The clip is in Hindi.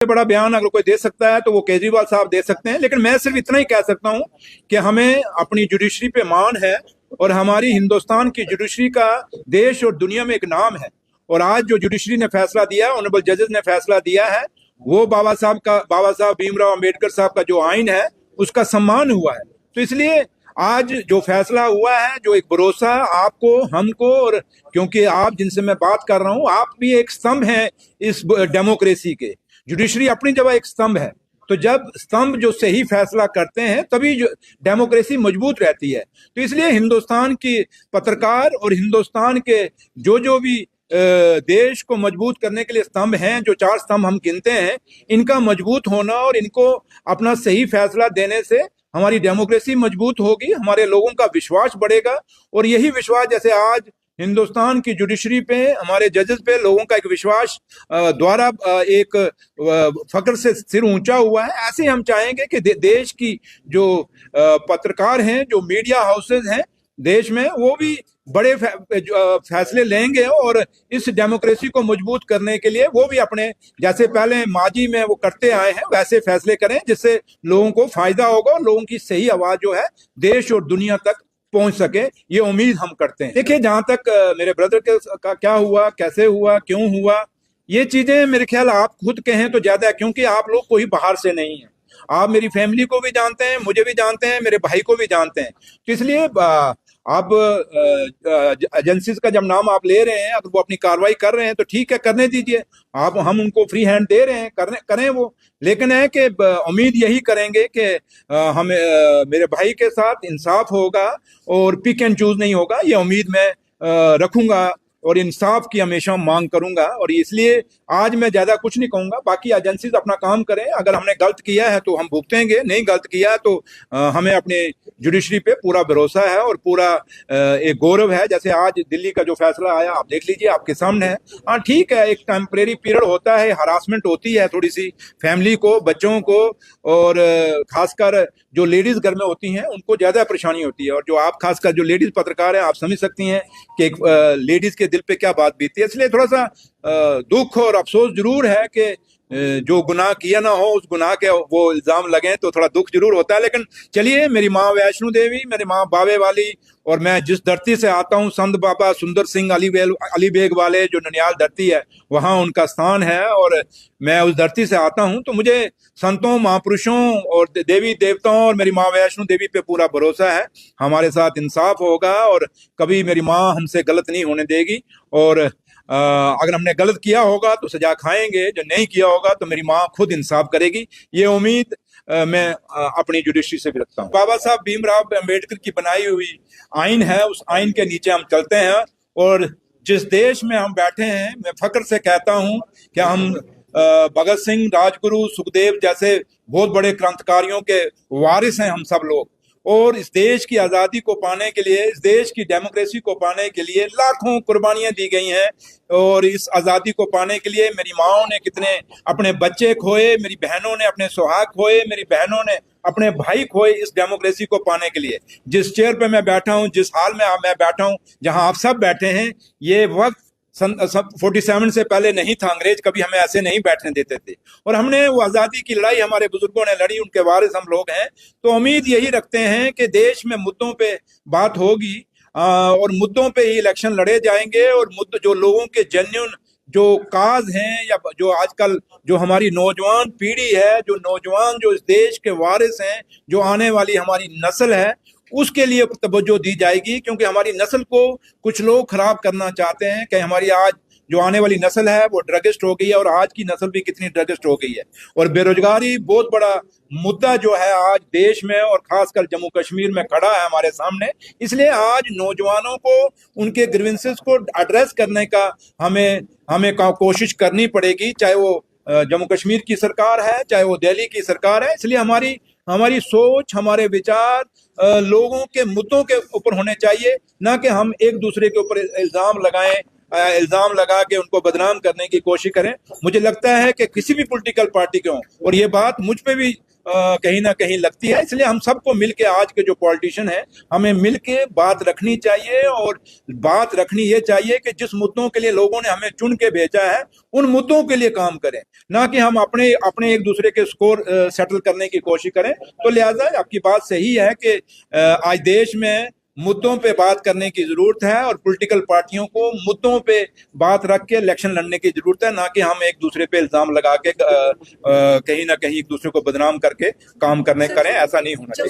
बड़ा बयान अगर कोई दे सकता है तो वो केजरीवाल साहब दे सकते हैं, लेकिन मैं सिर्फ इतना ही कह सकता हूं कि हमें अपनी जुडिशरी पे मान है और हमारी हिंदुस्तान की जुडिशरी का देश और दुनिया में एक नाम है। और आज जो जुडिशरी ने फैसला दिया, ऑनरेबल जजेस ने फैसला दिया है, वो बाबा साहब भीमराव अंबेडकर साहब का जो आइन है उसका सम्मान हुआ है। तो इसलिए आज जो फैसला हुआ है, जो एक भरोसा आपको, हमको, और क्योंकि आप जिनसे मैं बात कर रहा हूं, आप भी एक स्तंभ हैं इस डेमोक्रेसी के। जुडिशरी अपनी जगह एक स्तंभ है, तो जब स्तंभ जो सही फैसला करते हैं तभी जो डेमोक्रेसी मजबूत रहती है। तो इसलिए हिंदुस्तान की पत्रकार और हिंदुस्तान के जो भी देश को मजबूत करने के लिए स्तंभ हैं, जो 4 स्तंभ हम गिनते हैं, इनका मजबूत होना और इनको अपना सही फैसला देने से हमारी डेमोक्रेसी मजबूत होगी, हमारे लोगों का विश्वास बढ़ेगा। और यही विश्वास, जैसे आज हिंदुस्तान की जुडिशरी पे, हमारे जजेस पे लोगों का एक विश्वास द्वारा एक फख्र से सिर ऊंचा हुआ है, ऐसे हम चाहेंगे कि देश की जो पत्रकार हैं, जो मीडिया हाउसेज हैं देश में, वो भी बड़े फैसले लेंगे और इस डेमोक्रेसी को मजबूत करने के लिए वो भी अपने, जैसे पहले माजी में वो करते आए हैं, वैसे फैसले करें जिससे लोगों को फायदा होगा और लोगों की सही आवाज जो है देश और दुनिया तक पहुंच सके, ये उम्मीद हम करते हैं। देखिए, जहां तक मेरे ब्रदर का क्या हुआ, कैसे हुआ, क्यों हुआ, ये चीजें मेरे ख्याल आप खुद कहें तो ज्यादा है, क्योंकि आप लोग कोई बाहर से नहीं है। आप मेरी फैमिली को भी जानते हैं, मुझे भी जानते हैं, मेरे भाई को भी जानते हैं। तो इसलिए आप एजेंसीज का जब नाम आप ले रहे हैं, अगर वो अपनी कार्रवाई कर रहे हैं तो ठीक है, करने दीजिए। हम उनको फ्री हैंड दे रहे हैं, करें वो। लेकिन है कि उम्मीद यही करेंगे कि हमें मेरे भाई के साथ इंसाफ होगा और पिक एंड चूज नहीं होगा, ये उम्मीद मैं रखूंगा और इंसाफ की हमेशा मांग करूंगा। और इसलिए आज मैं ज्यादा कुछ नहीं कहूंगा, बाकी एजेंसीज अपना काम करें। अगर हमने गलत किया है तो हम भुगतेंगे, नहीं गलत किया तो हमें अपने जुडिशरी पे पूरा भरोसा है और पूरा एक गौरव है। जैसे आज दिल्ली का जो फैसला आया, आप देख लीजिए, आपके सामने है। हाँ ठीक है, एक टेम्परेरी पीरियड होता है, हरासमेंट होती है थोड़ी सी फैमिली को, बच्चों को, और खासकर जो लेडीज घर में होती हैं उनको ज्यादा परेशानी होती है। और जो आप खासकर जो लेडीज पत्रकार हैं, आप समझ सकती हैं कि एक लेडीज के दिल पे क्या बात बीती है। इसलिए थोड़ा सा दुख और अफसोस जरूर है कि जो गुनाह किया ना हो, उस गुनाह के वो इल्जाम लगे तो थोड़ा दुख जरूर होता है। लेकिन चलिए, मेरी माँ वैष्णो देवी, मेरी माँ बावे वाली, और मैं जिस धरती से आता हूँ, संत बाबा सुंदर सिंह अली बेग वाले जो ननियाल धरती है, वहां उनका स्थान है और मैं उस धरती से आता हूं। तो मुझे संतों, महापुरुषों और देवी देवताओं और मेरी माँ वैष्णो देवी पे पूरा भरोसा है। हमारे साथ इंसाफ होगा और कभी मेरी माँ हमसे गलत नहीं होने देगी। और अगर हमने गलत किया होगा तो सजा खाएंगे, जो नहीं किया होगा तो मेरी माँ खुद इंसाफ करेगी, ये उम्मीद मैं अपनी जुडिशरी से भी रखता हूँ। बाबा साहब भीमराव अंबेडकर की बनाई हुई आइन है, उस आइन के नीचे हम चलते हैं। और जिस देश में हम बैठे हैं, मैं फख्र से कहता हूं कि हम भगत सिंह, राजगुरु, सुखदेव जैसे बहुत बड़े क्रांतिकारियों के वारिस हैं हम सब लोग। और इस देश की आज़ादी को पाने के लिए, इस देश की डेमोक्रेसी को पाने के लिए लाखों कुर्बानियां दी गई हैं। और इस आज़ादी को पाने के लिए मेरी माओ ने कितने अपने बच्चे खोए, मेरी बहनों ने अपने सुहाग खोए, मेरी बहनों ने अपने भाई खोए इस डेमोक्रेसी को पाने के लिए। जिस चेयर पे मैं बैठा हूं, जिस हाल में मैं बैठा हूं, जहां आप सब बैठे हैं, ये वक्त 47 से पहले नहीं था। अंग्रेज कभी हमें ऐसे नहीं बैठने देते थे और हमने वो आज़ादी की लड़ाई हमारे बुजुर्गों ने लड़ी, उनके वारिस हम लोग हैं। तो उम्मीद यही रखते हैं कि देश में मुद्दों पे बात होगी और मुद्दों पे ही इलेक्शन लड़े जाएंगे। और मुद्दे जो लोगों के जेन्युइन जो काज हैं, या जो आजकल जो हमारी नौजवान पीढ़ी है, जो नौजवान जो इस देश के वारिस हैं, जो आने वाली हमारी नस्ल है, उसके लिए तवज्जो दी जाएगी। क्योंकि हमारी नस्ल को कुछ लोग खराब करना चाहते हैं कि हमारी आज जो आने वाली नस्ल है वो ड्रगिस्ट हो गई है, और आज की नस्ल भी कितनी ड्रगिस्ट हो गई है। और बेरोजगारी बहुत बड़ा मुद्दा जो है आज देश में और खासकर जम्मू कश्मीर में खड़ा है हमारे सामने। इसलिए आज नौजवानों को उनके ग्रीवेंसेस को एड्रेस करने का हमें कोशिश करनी पड़ेगी, चाहे वो जम्मू कश्मीर की सरकार है, चाहे वो दिल्ली की सरकार है। इसलिए हमारी सोच, हमारे विचार लोगों के मुद्दों के ऊपर होने चाहिए, ना कि हम एक दूसरे के ऊपर इल्जाम लगाएं इल्जाम लगा के उनको बदनाम करने की कोशिश करें। मुझे लगता है कि किसी भी पॉलिटिकल पार्टी के हों, और ये बात मुझ पे भी कहीं ना कहीं लगती है, इसलिए हम सबको मिलके, आज के जो पॉलिटिशियन हैं, हमें मिलके बात रखनी चाहिए। और बात रखनी ये चाहिए कि जिस मुद्दों के लिए लोगों ने हमें चुन के भेजा है, उन मुद्दों के लिए काम करें, ना कि हम अपने अपने एक दूसरे के स्कोर सेटल करने की कोशिश करें। तो लिहाजा आपकी बात सही है कि आज देश में मुद्दों पे बात करने की जरूरत है, और पॉलिटिकल पार्टियों को मुद्दों पे बात रख के इलेक्शन लड़ने की जरूरत है, ना कि हम एक दूसरे पे इल्जाम लगा के कहीं ना कहीं एक दूसरे को बदनाम करके काम करें। ऐसा नहीं होना चाहिए।